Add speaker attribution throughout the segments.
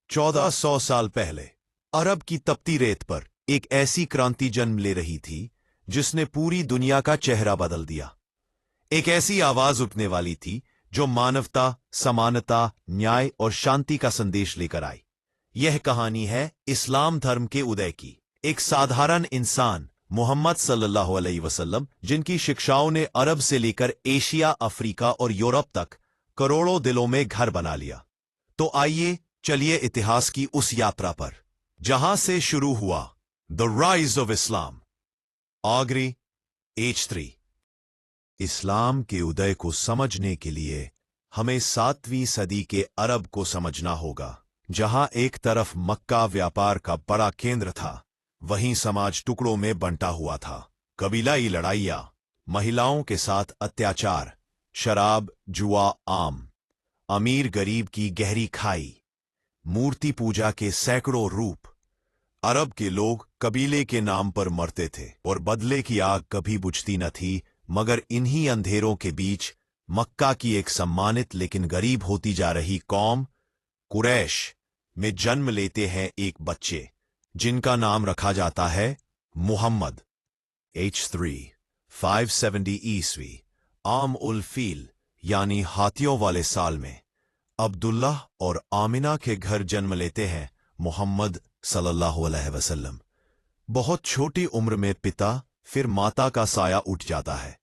Speaker 1: 1400 साल पहले अरब की तपती रेत पर एक ऐसी क्रांति जन्म ले रही थी जिसने पूरी दुनिया का चेहरा बदल दिया। एक ऐसी आवाज उठने वाली थी जो मानवता, समानता, न्याय और शांति का संदेश लेकर आई। यह कहानी है इस्लाम धर्म के उदय की। एक साधारण इंसान मोहम्मद सल्लल्लाहु अलैहि वसल्लम, जिनकी शिक्षाओं ने अरब से लेकर एशिया, अफ्रीका और यूरोप तक करोड़ों दिलों में घर बना लिया। तो आइए चलिए इतिहास की उस यात्रा पर जहां से शुरू हुआ the rise of Islam. Agri H3। इस्लाम के उदय को समझने के लिए हमें 7वीं सदी के अरब को समझना होगा, जहां एक तरफ मक्का व्यापार का बड़ा केंद्र था, वहीं समाज टुकड़ों में बंटा हुआ था। कबीलाई लड़ाइयां, महिलाओं के साथ अत्याचार, शराब, जुआ आम, अमीर गरीब की गहरी खाई, मूर्ति पूजा के सैकड़ों रूप। अरब के लोग कबीले के नाम पर मरते थे और बदले की आग कभी बुझती न थी। मगर इन्हीं अंधेरों के बीच मक्का की एक सम्मानित लेकिन गरीब होती जा रही कौम कुरैश में जन्म लेते हैं एक बच्चे, जिनका नाम रखा जाता है मुहम्मद। H3 570 ईस्वी आम उल फील यानी हाथियों वाले साल में अब्दुल्लाह और आमिना के घर जन्म लेते हैं मोहम्मद सल्लल्लाहु अलैहि वसल्लम। बहुत छोटी उम्र में पिता फिर माता का साया उठ जाता है।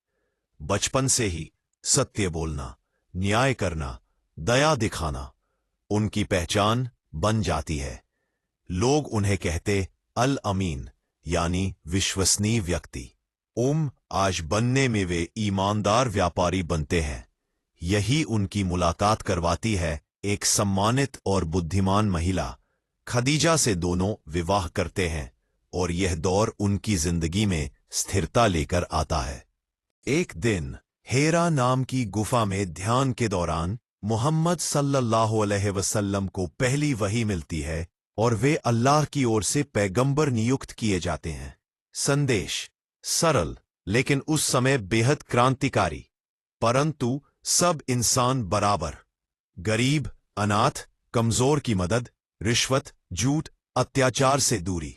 Speaker 1: बचपन से ही सत्य बोलना, न्याय करना, दया दिखाना उनकी पहचान बन जाती है। लोग उन्हें कहते अल अमीन यानी विश्वसनीय व्यक्ति। आज बनने में वे ईमानदार व्यापारी बनते हैं। यही उनकी मुलाकात करवाती है एक सम्मानित और बुद्धिमान महिला खदीजा से। दोनों विवाह करते हैं और यह दौर उनकी जिंदगी में स्थिरता लेकर आता है। एक दिन हेरा नाम की गुफा में ध्यान के दौरान मोहम्मद सल्लल्लाहु अलैहि वसल्लम को पहली वही मिलती है और वे अल्लाह की ओर से पैगंबर नियुक्त किए जाते हैं। संदेश सरल लेकिन उस समय बेहद क्रांतिकारी। परंतु सब इंसान बराबर, गरीब, अनाथ, कमजोर की मदद, रिश्वत, झूठ, अत्याचार से दूरी।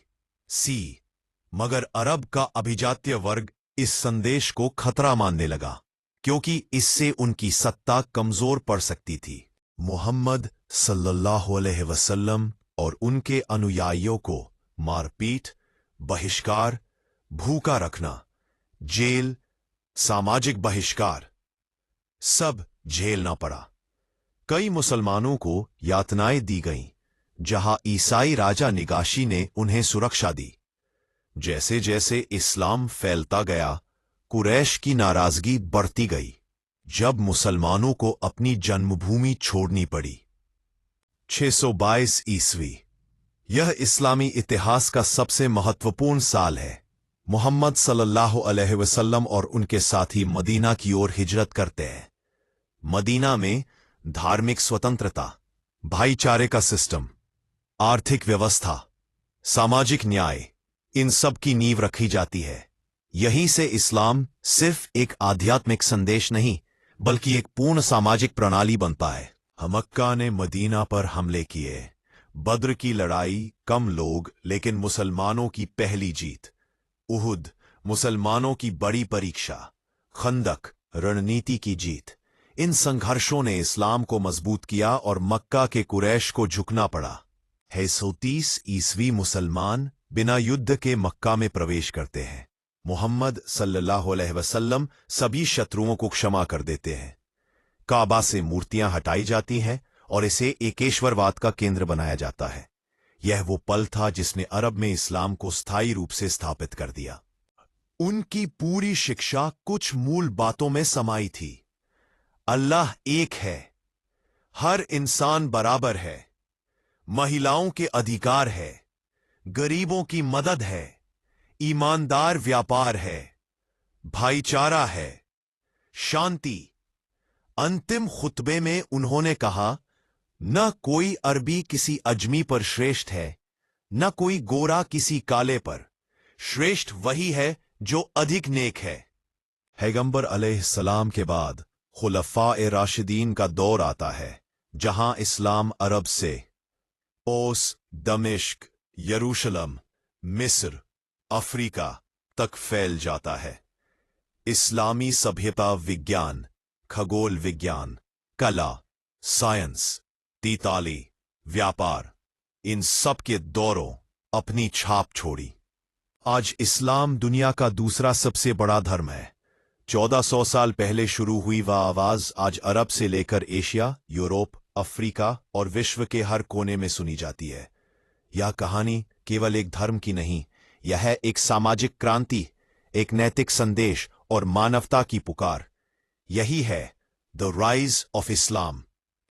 Speaker 1: मगर अरब का अभिजात्य वर्ग इस संदेश को खतरा मानने लगा, क्योंकि इससे उनकी सत्ता कमजोर पड़ सकती थी। मोहम्मद सल्लल्लाहु अलैहि वसल्लम और उनके अनुयायियों को मारपीट, बहिष्कार, भूखा रखना, जेल, सामाजिक बहिष्कार सब झेलना पड़ा। कई मुसलमानों को यातनाएं दी गईं, जहां ईसाई राजा निगाशी ने उन्हें सुरक्षा दी। जैसे जैसे इस्लाम फैलता गया, कुरैश की नाराजगी बढ़ती गई। जब मुसलमानों को अपनी जन्मभूमि छोड़नी पड़ी 622 ईस्वी, यह इस्लामी इतिहास का सबसे महत्वपूर्ण साल है। मोहम्मद सल्लल्लाहु अलैहि वसल्लम और उनके साथी मदीना की ओर हिजरत करते हैं। मदीना में धार्मिक स्वतंत्रता, भाईचारे का सिस्टम, आर्थिक व्यवस्था, सामाजिक न्याय, इन सब की नींव रखी जाती है। यहीं से इस्लाम सिर्फ एक आध्यात्मिक संदेश नहीं, बल्कि एक पूर्ण सामाजिक प्रणाली बनता है। मक्का ने मदीना पर हमले किए। बद्र की लड़ाई, कम लोग लेकिन मुसलमानों की पहली जीत। उहुद, मुसलमानों की बड़ी परीक्षा। खंदक, रणनीति की जीत। इन संघर्षों ने इस्लाम को मजबूत किया और मक्का के कुरैश को झुकना पड़ा। 630 ईस्वी मुसलमान बिना युद्ध के मक्का में प्रवेश करते हैं। मोहम्मद सल्लल्लाहु अलैहि वसल्लम सभी शत्रुओं को क्षमा कर देते हैं। काबा से मूर्तियां हटाई जाती हैं और इसे एकेश्वरवाद का केंद्र बनाया जाता है। यह वो पल था जिसने अरब में इस्लाम को स्थायी रूप से स्थापित कर दिया। उनकी पूरी शिक्षा कुछ मूल बातों में समाई थी। अल्लाह एक है, हर इंसान बराबर है, महिलाओं के अधिकार है, गरीबों की मदद है, ईमानदार व्यापार है, भाईचारा है, शांति। अंतिम खुतबे में उन्होंने कहा, न कोई अरबी किसी अजमी पर श्रेष्ठ है, न कोई गोरा किसी काले पर। श्रेष्ठ वही है जो अधिक नेक है। पैगंबर अलैहिस्सलाम के बाद खुलफाए राशिदीन का दौर आता है, जहां इस्लाम अरब से ओस, दमिश्क, यरूशलम, मिस्र, अफ्रीका तक फैल जाता है। इस्लामी सभ्यता विज्ञान, खगोल विज्ञान, कला, साइंस, तीताली, व्यापार, इन सब के दौरों अपनी छाप छोड़ी। आज इस्लाम दुनिया का दूसरा सबसे बड़ा धर्म है। 1400 साल पहले शुरू हुई वह आवाज आज अरब से लेकर एशिया, यूरोप, अफ्रीका और विश्व के हर कोने में सुनी जाती है। यह कहानी केवल एक धर्म की नहीं, यह है एक सामाजिक क्रांति, एक नैतिक संदेश और मानवता की पुकार। यही है द राइज ऑफ इस्लाम।